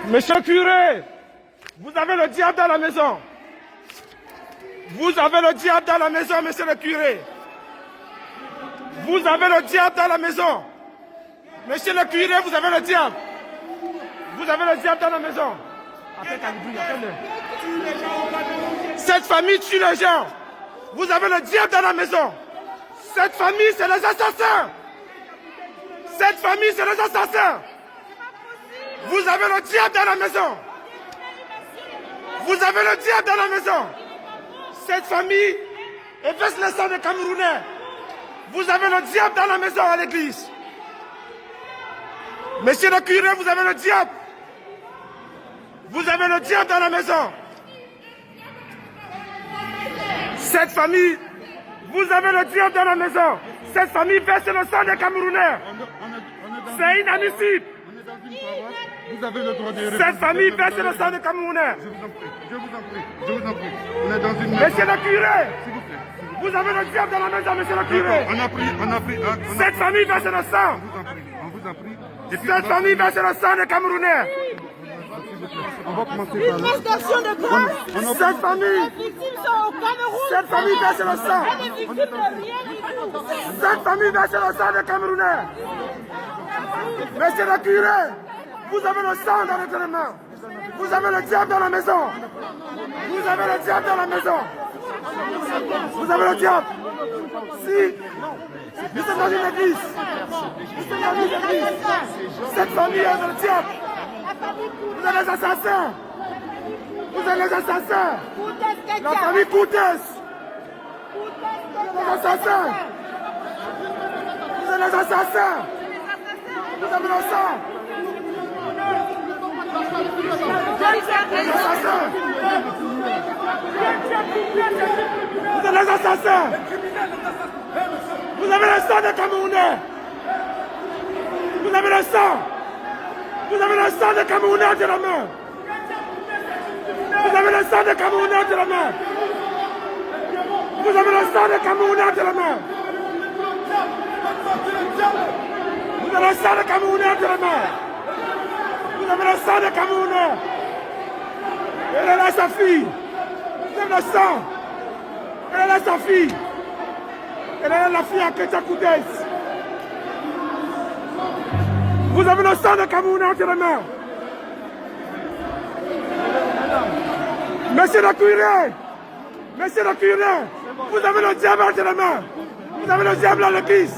Monsieur le curé, vous avez le diable dans la maison. Vous avez le diable dans la maison, monsieur le curé. Vous avez le diable dans la maison. Monsieur le curé, vous avez le diable. Vous avez le diable dans la maison. Cette famille tue les gens. Vous avez le diable dans la maison. Cette famille, c'est les assassins. Cette famille, c'est les assassins. Vous avez le diable dans la maison. Vous avez le diable dans la maison. Cette famille épaisse le sang des Camerounais. Vous avez le diable dans la maison à l'église. Monsieur le curé, vous avez le diable. Vous avez le diable dans la maison. Cette famille, vous avez le diable dans la maison. Cette famille verse le sang des Camerounais. C'est inadmissible. Vous avez le droit de répondre. Cette famille verse le sang des Camerounais. Je vous en prie, je vous en prie, je vous en prie. On est dans une maison. Monsieur le curé, S'il vous plaît. vous avez le diable dans la maison, monsieur le curé. On a pris. Cette famille verse le sang. On vous en prie. Et puis, Cette famille verse le sang des Camerounais. on va commencer par là. Une d'action de grâce. Cette famille, Les victimes sont au Cameroun. cette famille verse le sang. Elle est victime de rien du tout. Cette famille verse le sang des Camerounais. Monsieur le curé, vous avez le sang dans votre main. Vous avez le diable dans la maison. Vous avez le diable dans la maison. Vous avez le diable. Si nous sommes dans une église, nous sommes dans une église. Cette famille a le diable. Vous avez les assassins. Vous avez les assassins. La famille Koutès. Les assassins. Vous avez les assassins. Vous avez le sang. Les assassins. Vous avez les assassins. Vous avez le sang des Camerounais. Vous avez le sang. Vous avez le sang des Camerounais de la main. Vous avez le sang des Camerounais de la main. Vous avez le sang des Camerounais de la main. Vous avez le sang des Camerounais de la main. Vous avez le sang des Camerounais. Elle est là, sa fille. Vous avez le sang. Elle est là, sa fille. Elle est là, la fille à Ketia Koutès. Vous avez le sang des Camerounais entre les mains. Monsieur le curé, monsieur le curé, vous avez le diable entre les mains. Vous avez le diable à l'église.